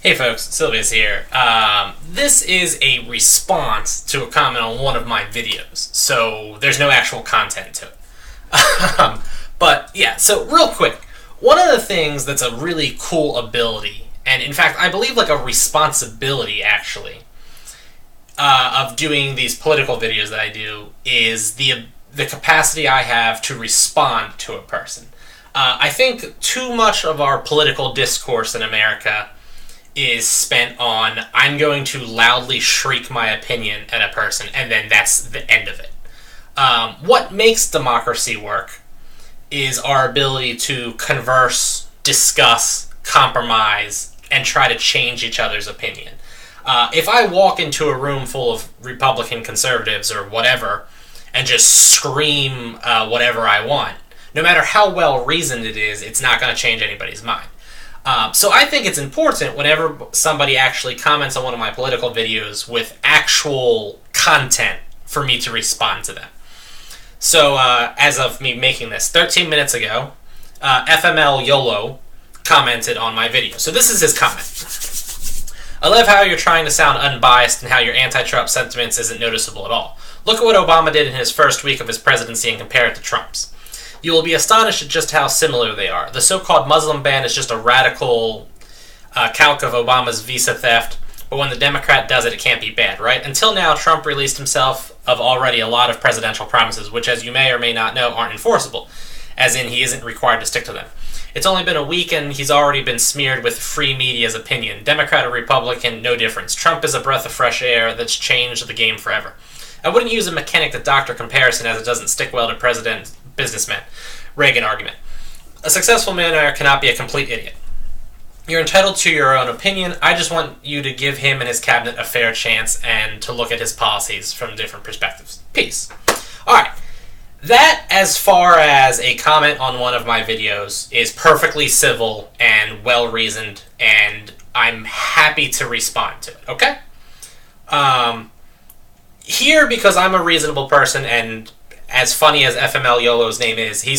Hey folks, Sylvia's here. This is a response to a comment on one of my videos, so there's no actual content to it. But yeah, so real quick, one of the things that's a really cool ability, and in fact I believe like a responsibility actually, of doing these political videos that I do is the capacity I have to respond to a person. I think too much of our political discourse in America is spent on, I'm going to loudly shriek my opinion at a person, and then that's the end of it. What makes democracy work is our ability to converse, discuss, compromise, and try to change each other's opinion. If I walk into a room full of Republican conservatives or whatever, and just scream whatever I want, no matter how well reasoned it is, it's not going to change anybody's mind. So I think it's important whenever somebody actually comments on one of my political videos with actual content for me to respond to them. So as of me making this, 13 minutes ago, FML YOLO commented on my video. So this is his comment. I love how you're trying to sound unbiased and how your anti-Trump sentiments isn't noticeable at all. Look at what Obama did in his first week of his presidency and compare it to Trump's. You will be astonished at just how similar they are. The so-called Muslim ban is just a radical calque of Obama's visa theft, but when the Democrat does it, it can't be bad, right? Until now, Trump released himself of already a lot of presidential promises, which, as you may or may not know, aren't enforceable, as in he isn't required to stick to them. It's only been a week and he's already been smeared with free media's opinion. Democrat or Republican, no difference. Trump is a breath of fresh air that's changed the game forever. I wouldn't use a mechanic-to-doctor comparison as it doesn't stick well to president businessmen. Reagan argument. A successful millionaire cannot be a complete idiot. You're entitled to your own opinion. I just want you to give him and his cabinet a fair chance and to look at his policies from different perspectives. Peace. Alright. That, as far as a comment on one of my videos, is perfectly civil and well-reasoned, and I'm happy to respond to it, okay? Here, because I'm a reasonable person, and as funny as FML YOLO's name is, he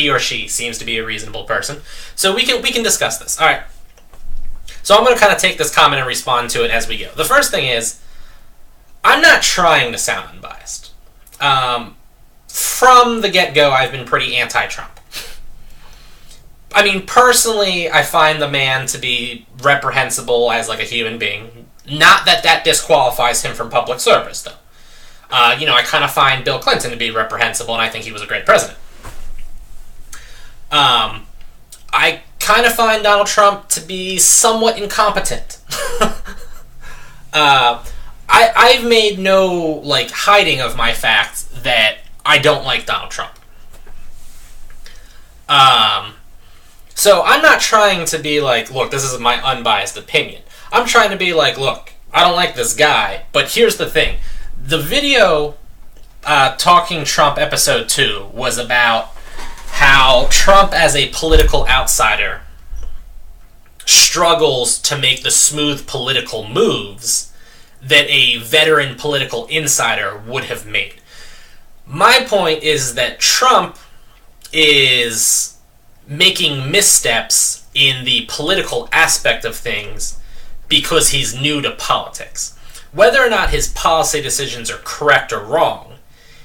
or she seems to be a reasonable person. So we can discuss this. Alright. So I'm going to kind of take this comment and respond to it as we go. The first thing is, I'm not trying to sound unbiased. From the get-go, I've been pretty anti-Trump. I mean, personally, I find the man to be reprehensible as like a human being. Not that that disqualifies him from public service, though. I kind of find Bill Clinton to be reprehensible, and I think he was a great president. I kind of find Donald Trump to be somewhat incompetent. I've made no, hiding of my fact that I don't like Donald Trump. So I'm not trying to be like, look, this is my unbiased opinion. I'm trying to be like, look, I don't like this guy, but here's the thing. The video, Talking Trump Episode 2, was about how Trump, as a political outsider, struggles to make the smooth political moves that a veteran political insider would have made. My point is that Trump is making missteps in the political aspect of things because he's new to politics. Whether or not his policy decisions are correct or wrong,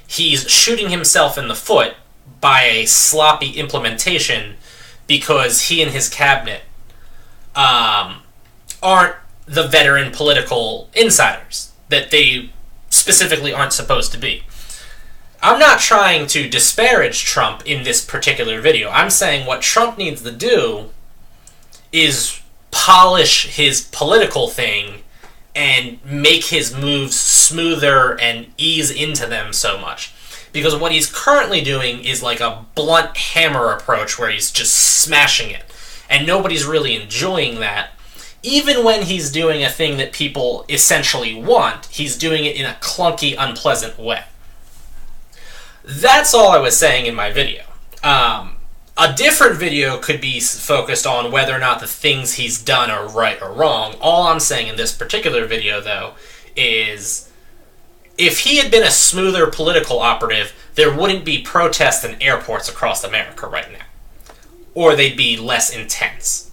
he's shooting himself in the foot by a sloppy implementation because he and his cabinet aren't the veteran political insiders that they specifically aren't supposed to be. I'm not trying to disparage Trump in this particular video. I'm saying what Trump needs to do is polish his political thing and make his moves smoother and ease into them so much. Because what he's currently doing is like a blunt hammer approach where he's just smashing it. And nobody's really enjoying that. Even when he's doing a thing that people essentially want, he's doing it in a clunky, unpleasant way. That's all I was saying in my video. A different video could be focused on whether or not the things he's done are right or wrong. All I'm saying in this particular video, though, is if he had been a smoother political operative, there wouldn't be protests in airports across America right now. Or they'd be less intense.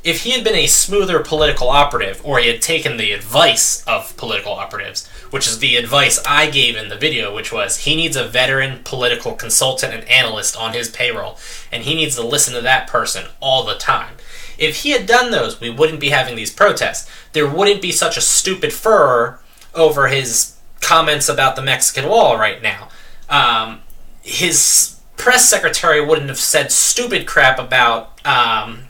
If he had been a smoother political operative, or he had taken the advice of political operatives, which is the advice I gave in the video, which was he needs a veteran political consultant and analyst on his payroll, and he needs to listen to that person all the time. If he had done those, we wouldn't be having these protests. There wouldn't be such a stupid furor over his comments about the Mexican wall right now. His press secretary wouldn't have said stupid crap about... I'm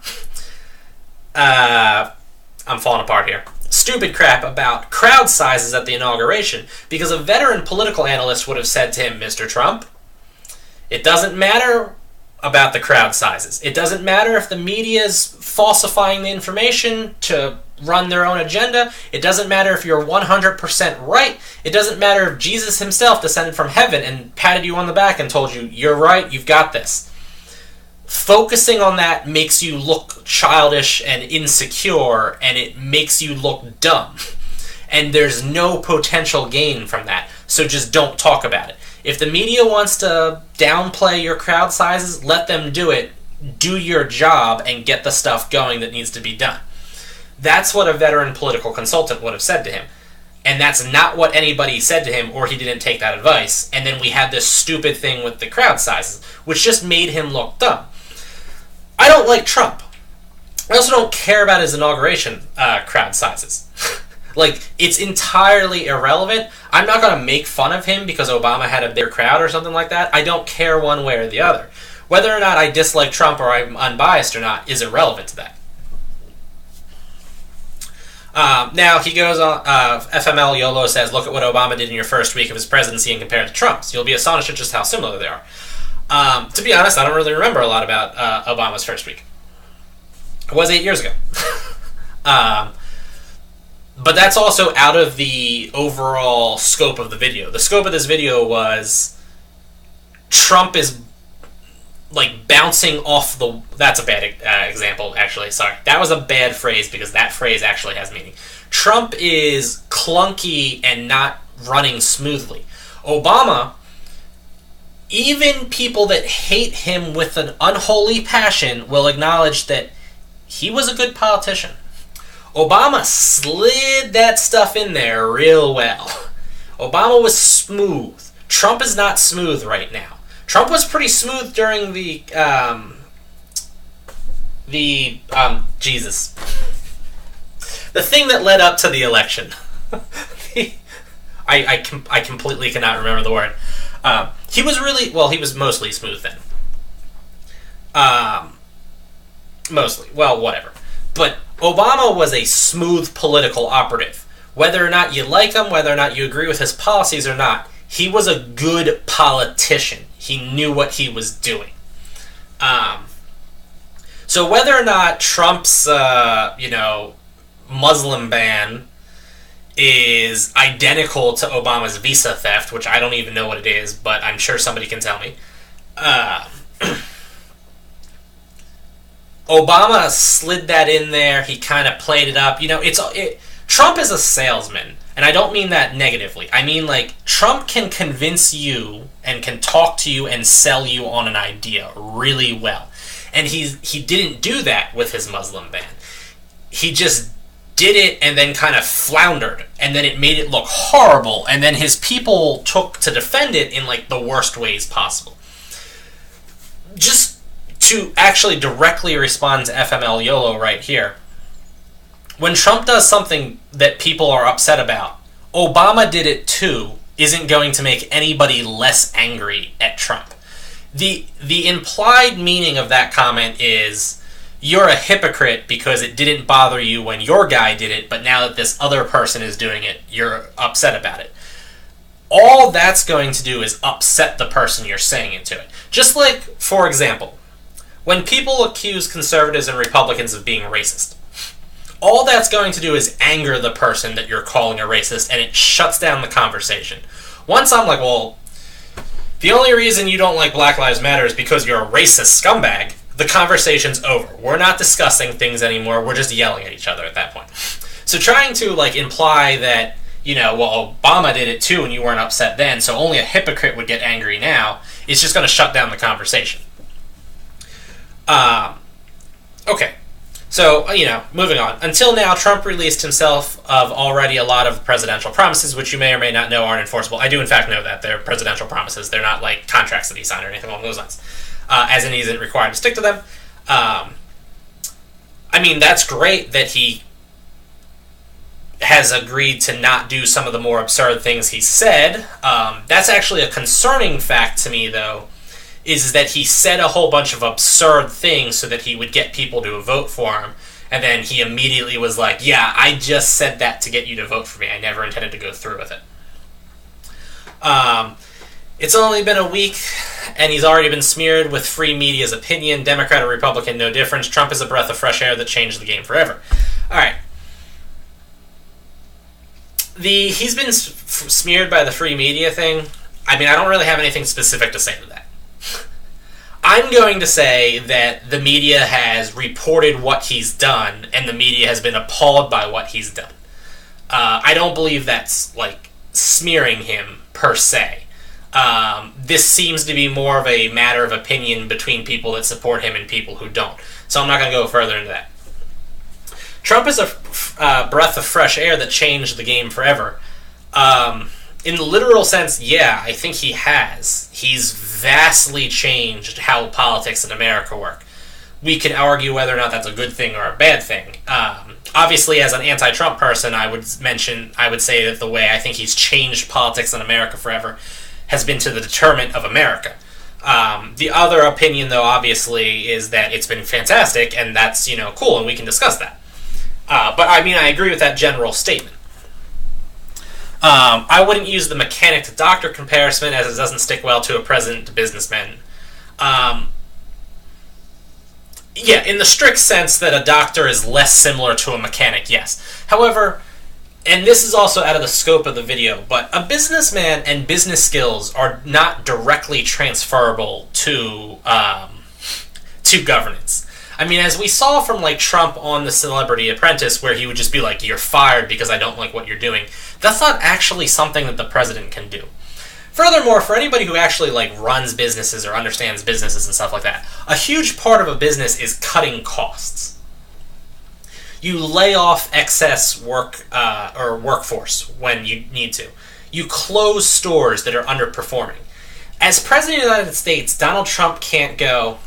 falling apart here. Stupid crap about crowd sizes at the inauguration, because a veteran political analyst would have said to him, Mr. Trump, it doesn't matter about the crowd sizes. It doesn't matter if the media is falsifying the information to run their own agenda. It doesn't matter if you're 100% right. It doesn't matter if Jesus himself descended from heaven and patted you on the back and told you, you're right, you've got this. Focusing on that makes you look childish and insecure, and it makes you look dumb. And there's no potential gain from that. So just don't talk about it. If the media wants to downplay your crowd sizes, let them do it. Do your job and get the stuff going that needs to be done. That's what a veteran political consultant would have said to him. And that's not what anybody said to him, or he didn't take that advice. And then we had this stupid thing with the crowd sizes, which just made him look dumb. I don't like Trump. I also don't care about his inauguration crowd sizes. Like, it's entirely irrelevant. I'm not going to make fun of him because Obama had a bigger crowd or something like that. I don't care one way or the other. Whether or not I dislike Trump or I'm unbiased or not is irrelevant to that. Now, he goes on, FML YOLO says, look at what Obama did in your first week of his presidency and compare it to Trump's. You'll be astonished at just how similar they are. To be honest, I don't really remember a lot about Obama's first week. It was 8 years ago. But that's also out of the overall scope of the video. The scope of this video was Trump is like bouncing off the... That's a bad example, actually. Sorry. That was a bad phrase because that phrase actually has meaning. Trump is clunky and not running smoothly. Obama, even people that hate him with an unholy passion will acknowledge that he was a good politician. Obama slid that stuff in there real well. Obama was smooth. Trump is not smooth right now. Trump was pretty smooth during the thing that led up to the election. I completely cannot remember the word. He was really, well, he was mostly smooth then. Mostly. Well, whatever. But Obama was a smooth political operative. Whether or not you like him, whether or not you agree with his policies or not, he was a good politician. He knew what he was doing. So whether or not Trump's, Muslim ban is identical to Obama's visa theft, which I don't even know what it is, but I'm sure somebody can tell me. Obama slid that in there. He kind of played it up. Trump is a salesman, and I don't mean that negatively. I mean, like, Trump can convince you and can talk to you and sell you on an idea really well. And he didn't do that with his Muslim ban. He just did it and then kind of floundered, and then it made it look horrible, and then his people took to defend it in, like, the worst ways possible. Just to actually directly respond to FML YOLO right here. When Trump does something that people are upset about, Obama did it too, isn't going to make anybody less angry at Trump. The implied meaning of that comment is, you're a hypocrite because it didn't bother you when your guy did it, but now that this other person is doing it, you're upset about it. All that's going to do is upset the person you're saying it to. Just like, for example, when people accuse conservatives and Republicans of being racist, all that's going to do is anger the person that you're calling a racist, and it shuts down the conversation. Once I'm like, well, the only reason you don't like Black Lives Matter is because you're a racist scumbag, the conversation's over. We're not discussing things anymore, we're just yelling at each other at that point. So trying to, like, imply that, well, Obama did it too and you weren't upset then, so only a hypocrite would get angry now, is just going to shut down the conversation. Okay. So, moving on. Until now, Trump released himself of already a lot of presidential promises, which you may or may not know aren't enforceable. I do, in fact, know that. They're presidential promises. They're not like contracts that he signed or anything along those lines. As in, he isn't required to stick to them. That's great that he has agreed to not do some of the more absurd things he said. That's actually a concerning fact to me, though, is that he said a whole bunch of absurd things so that he would get people to vote for him, and then he immediately was like, yeah, I just said that to get you to vote for me. I never intended to go through with it. It's only been a week, and he's already been smeared with free media's opinion. Democrat or Republican, no difference. Trump is a breath of fresh air that changed the game forever. All right. He's been smeared by the free media thing. I don't really have anything specific to say to that. I'm going to say that the media has reported what he's done, and the media has been appalled by what he's done. I don't believe that's, smearing him, per se. This seems to be more of a matter of opinion between people that support him and people who don't. So I'm not going to go further into that. Trump is a breath of fresh air that changed the game forever. In the literal sense, yeah, I think he has. He's vastly changed how politics in America work. We could argue whether or not that's a good thing or a bad thing. Obviously, as an anti-Trump person, I would say that the way I think he's changed politics in America forever has been to the detriment of America. The other opinion, though, obviously, is that it's been fantastic, and that's, cool, and we can discuss that. But I agree with that general statement. I wouldn't use the mechanic to doctor comparison, as it doesn't stick well to a president to businessman. Yeah, in the strict sense that a doctor is less similar to a mechanic, yes. However, and this is also out of the scope of the video, but a businessman and business skills are not directly transferable to governance. As we saw from, Trump on The Celebrity Apprentice, where he would just be like, you're fired because I don't like what you're doing, that's not actually something that the president can do. Furthermore, for anybody who actually, runs businesses or understands businesses and stuff like that, a huge part of a business is cutting costs. You lay off excess work or workforce when you need to. You close stores that are underperforming. As President of the United States, Donald Trump can't go,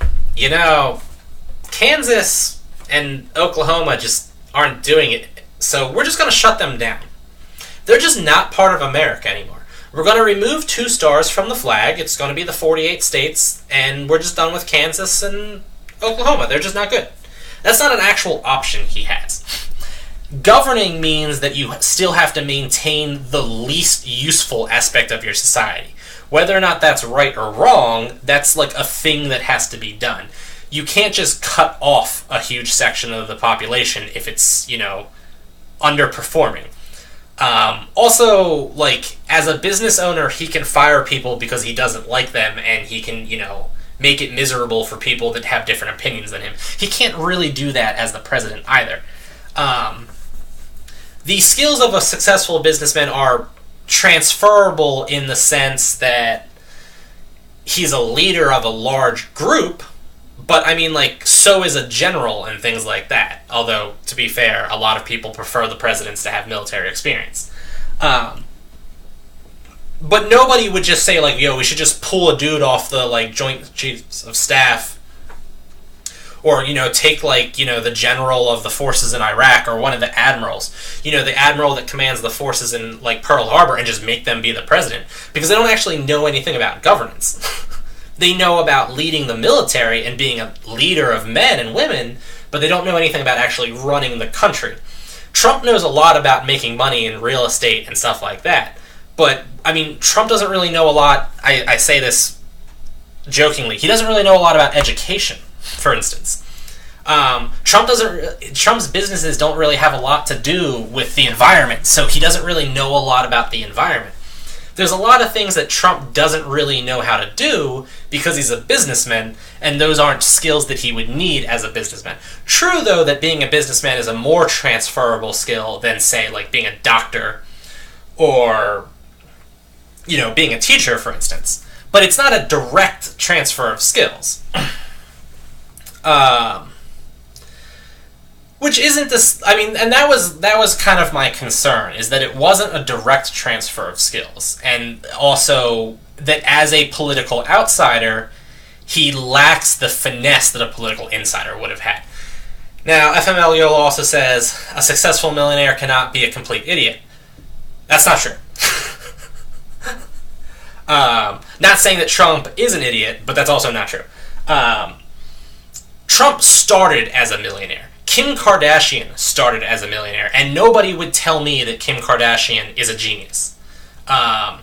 Kansas and Oklahoma just aren't doing it, so we're just going to shut them down. They're just not part of America anymore. We're going to remove 2 stars from the flag. It's going to be the 48 states, and we're just done with Kansas and Oklahoma. They're just not good. That's not an actual option he has. Governing means that you still have to maintain the least useful aspect of your society. Whether or not that's right or wrong, that's a thing that has to be done. You can't just cut off a huge section of the population if it's, underperforming. Also, as a business owner, he can fire people because he doesn't like them, and he can, make it miserable for people that have different opinions than him. He can't really do that as the president either. The skills of a successful businessman are transferable in the sense that he's a leader of a large group, but so is a general and things like that. Although, to be fair, a lot of people prefer the presidents to have military experience. But nobody would just say, we should just pull a dude off the, Joint Chiefs of Staff, or, take, the general of the forces in Iraq, or one of the admirals, the admiral that commands the forces in, Pearl Harbor, and just make them be the president, because they don't actually know anything about governance. They know about leading the military and being a leader of men and women, but they don't know anything about actually running the country. Trump knows a lot about making money in real estate and stuff like that, but, Trump doesn't really know a lot, I say this jokingly, he doesn't really know a lot about education, for instance. Trump's businesses don't really have a lot to do with the environment, so he doesn't really know a lot about the environment. There's a lot of things that Trump doesn't really know how to do because he's a businessman, and those aren't skills that he would need as a businessman. True, though, that being a businessman is a more transferable skill than, say, being a doctor or, being a teacher, for instance. But it's not a direct transfer of skills. Which isn't this. I mean, and that was kind of my concern, is that it wasn't a direct transfer of skills, and also that as a political outsider, he lacks the finesse that a political insider would have had. Now, FML YOLO also says a successful millionaire cannot be a complete idiot. That's not true. Not saying that Trump is an idiot, but that's also not true. Trump started as a millionaire. Kim Kardashian started as a millionaire, and nobody would tell me that Kim Kardashian is a genius. I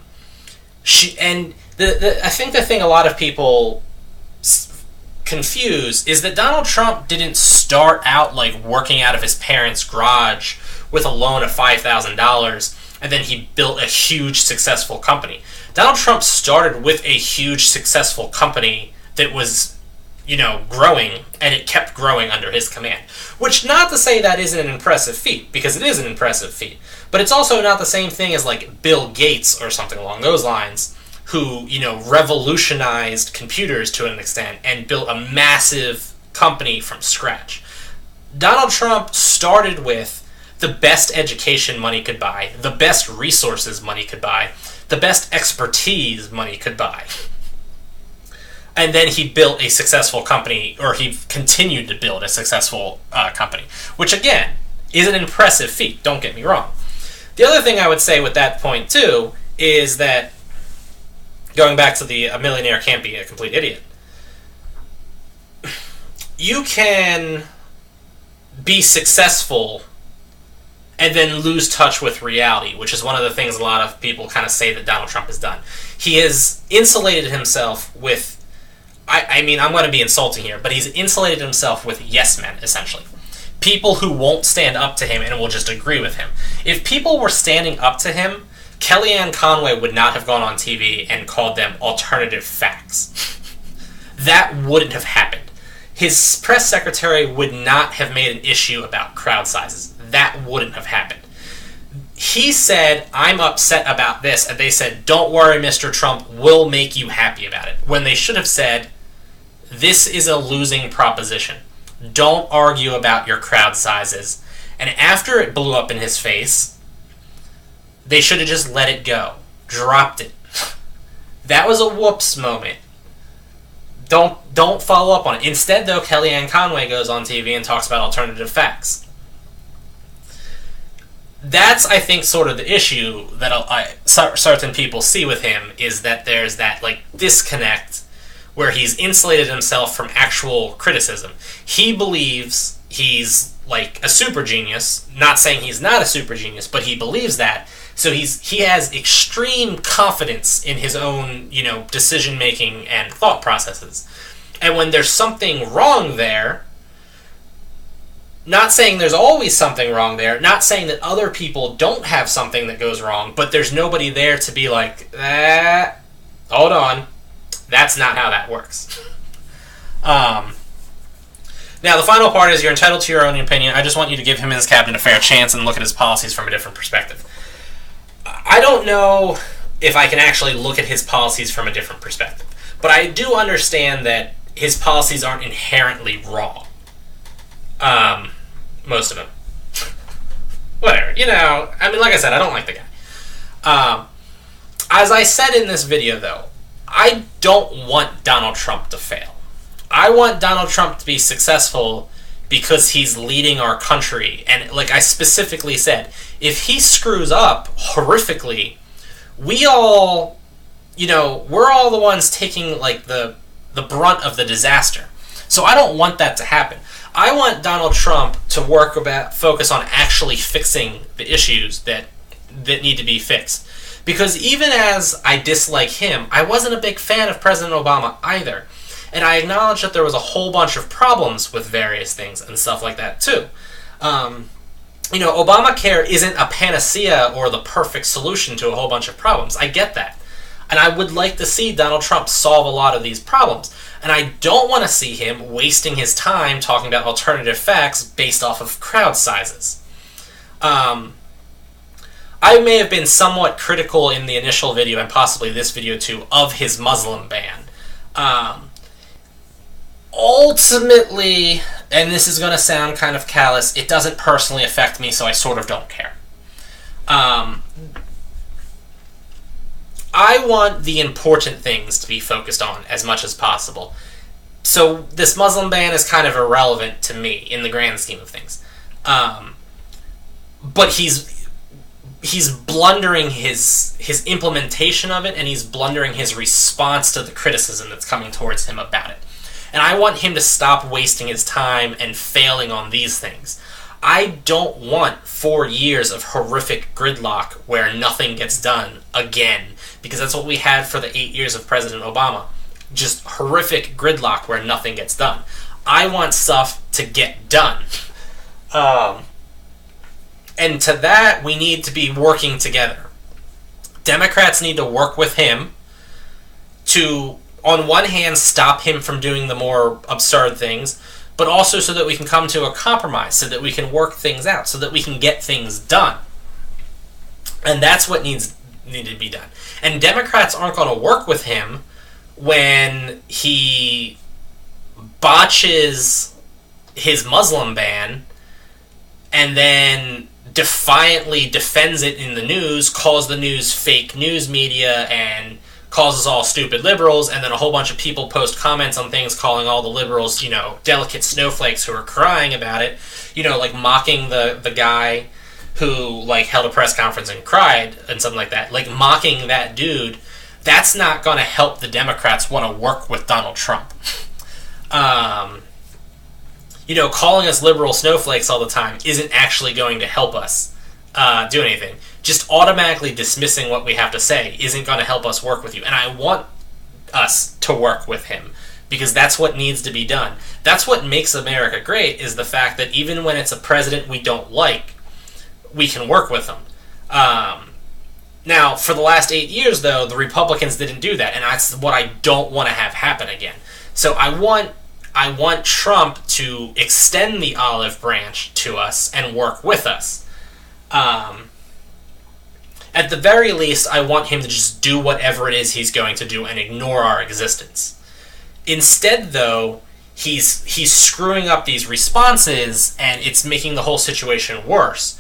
think the thing a lot of people confuse is that Donald Trump didn't start out like working out of his parents' garage with a loan of $5,000 and then he built a huge successful company. Donald Trump started with a huge successful company that was, growing, and it kept growing under his command. Which, not to say that isn't an impressive feat, because it is an impressive feat, but it's also not the same thing as like Bill Gates or something along those lines, who, revolutionized computers to an extent and built a massive company from scratch. Donald Trump started with the best education money could buy, the best resources money could buy, the best expertise money could buy. And then he built a successful company, or he continued to build a successful company, which again is an impressive feat, don't get me wrong. The other thing I would say with that point too is that, going back to a millionaire can't be a complete idiot, you can be successful and then lose touch with reality, which is one of the things a lot of people kind of say that Donald Trump has done. He has insulated himself with, I'm going to be insulting here, but he's insulated himself with yes men, essentially. People who won't stand up to him and will just agree with him. If people were standing up to him, Kellyanne Conway would not have gone on TV and called them alternative facts. That wouldn't have happened. His press secretary would not have made an issue about crowd sizes. That wouldn't have happened. He said, I'm upset about this, and they said, don't worry, Mr. Trump, we'll make you happy about it. When they should have said, this is a losing proposition. Don't argue about your crowd sizes. And after it blew up in his face, they should have just let it go. Dropped it. That was a whoops moment. Don't follow up on it. Instead, though, Kellyanne Conway goes on TV and talks about alternative facts. That's, I think, sort of the issue that certain people see with him, is that there's that disconnect where he's insulated himself from actual criticism. He believes he's a super genius, not saying he's not a super genius, but he believes that. So he has extreme confidence in his own, decision making and thought processes. And when there's something wrong there, not saying there's always something wrong there, not saying that other people don't have something that goes wrong, but there's nobody there to be like, hold on, that's not how that works. Now, the final part is you're entitled to your own opinion. I just want you to give him and his cabinet a fair chance and look at his policies from a different perspective. I don't know if I can actually look at his policies from a different perspective, but I do understand that his policies aren't inherently wrong. Most of them. Whatever, like I said, I don't like the guy. As I said in this video, though, I don't want Donald Trump to fail. I want Donald Trump to be successful because he's leading our country. And like I specifically said, if he screws up horrifically, we all, we're all the ones taking the brunt of the disaster. So I don't want that to happen. I want Donald Trump to focus on actually fixing the issues that need to be fixed. Because even as I dislike him, I wasn't a big fan of President Obama either. And I acknowledge that there was a whole bunch of problems with various things and stuff like that too. Obamacare isn't a panacea or the perfect solution to a whole bunch of problems. I get that. And I would like to see Donald Trump solve a lot of these problems. And I don't want to see him wasting his time talking about alternative facts based off of crowd sizes. I may have been somewhat critical in the initial video, and possibly this video too, of his Muslim ban. Ultimately, and this is going to sound kind of callous, it doesn't personally affect me, so I sort of don't care. I want the important things to be focused on as much as possible. So this Muslim ban is kind of irrelevant to me in the grand scheme of things. But he's blundering his implementation of it, and he's blundering his response to the criticism that's coming towards him about it. And I want him to stop wasting his time and failing on these things. I don't want 4 years of horrific gridlock where nothing gets done again, because that's what we had for the 8 years of President Obama. Just horrific gridlock where nothing gets done. I want stuff to get done. And to that, we need to be working together. Democrats need to work with him to, on one hand, stop him from doing the more absurd things, but also so that we can come to a compromise, so that we can work things out, so that we can get things done. And that's what needs to be done. And Democrats aren't going to work with him when he botches his Muslim ban and then defiantly defends it in the news, calls the news fake news media, and calls us all stupid liberals, and then a whole bunch of people post comments on things calling all the liberals, delicate snowflakes who are crying about it, like mocking the guy who, held a press conference and cried and something like that, mocking that dude. That's not going to help the Democrats want to work with Donald Trump. Calling us liberal snowflakes all the time isn't actually going to help us do anything. Just automatically dismissing what we have to say isn't going to help us work with you. And I want us to work with him, because that's what needs to be done. That's what makes America great, is the fact that even when it's a president we don't like, we can work with him. Now, for the last 8 years, though, the Republicans didn't do that, and that's what I don't want to have happen again. So I want Trump to extend the olive branch to us and work with us. At the very least, I want him to just do whatever it is he's going to do and ignore our existence. Instead, though, he's screwing up these responses, and it's making the whole situation worse.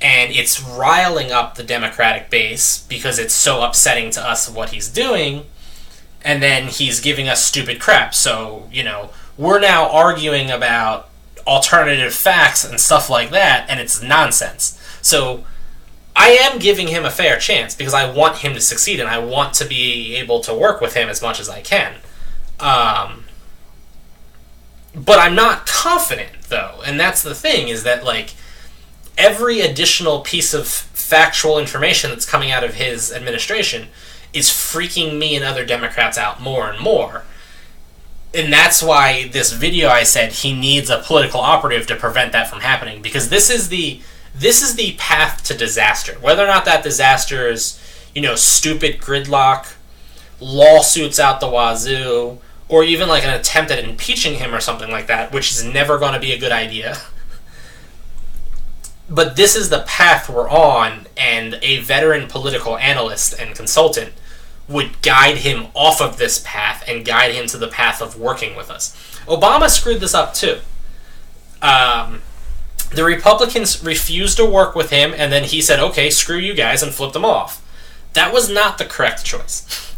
And it's riling up the Democratic base because it's so upsetting to us what he's doing, and then he's giving us stupid crap. So, we're now arguing about alternative facts and stuff like that, and it's nonsense. So, I am giving him a fair chance because I want him to succeed, and I want to be able to work with him as much as I can. But I'm not confident, though, and that's the thing, is that, every additional piece of factual information that's coming out of his administration is freaking me and other Democrats out more and more. And that's why this video I said he needs a political operative to prevent that from happening, because this is the path to disaster. Whether or not that disaster is, stupid gridlock, lawsuits out the wazoo, or even an attempt at impeaching him or something like that, which is never going to be a good idea. But this is the path we're on, and a veteran political analyst and consultant would guide him off of this path and guide him to the path of working with us. Obama screwed this up too. The Republicans refused to work with him, and then he said, okay, screw you guys, and flipped them off. That was not the correct choice.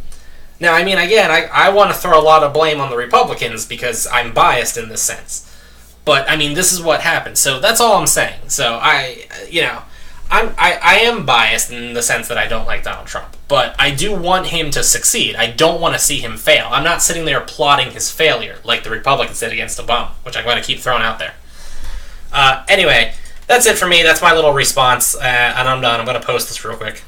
Now, again, I want to throw a lot of blame on the Republicans because I'm biased in this sense. But, this is what happened. So that's all I'm saying. So I am biased in the sense that I don't like Donald Trump. But I do want him to succeed. I don't want to see him fail. I'm not sitting there applauding his failure like the Republicans did against Obama, which I'm going to keep throwing out there. Anyway, that's it for me. That's my little response. And I'm done. I'm going to post this real quick.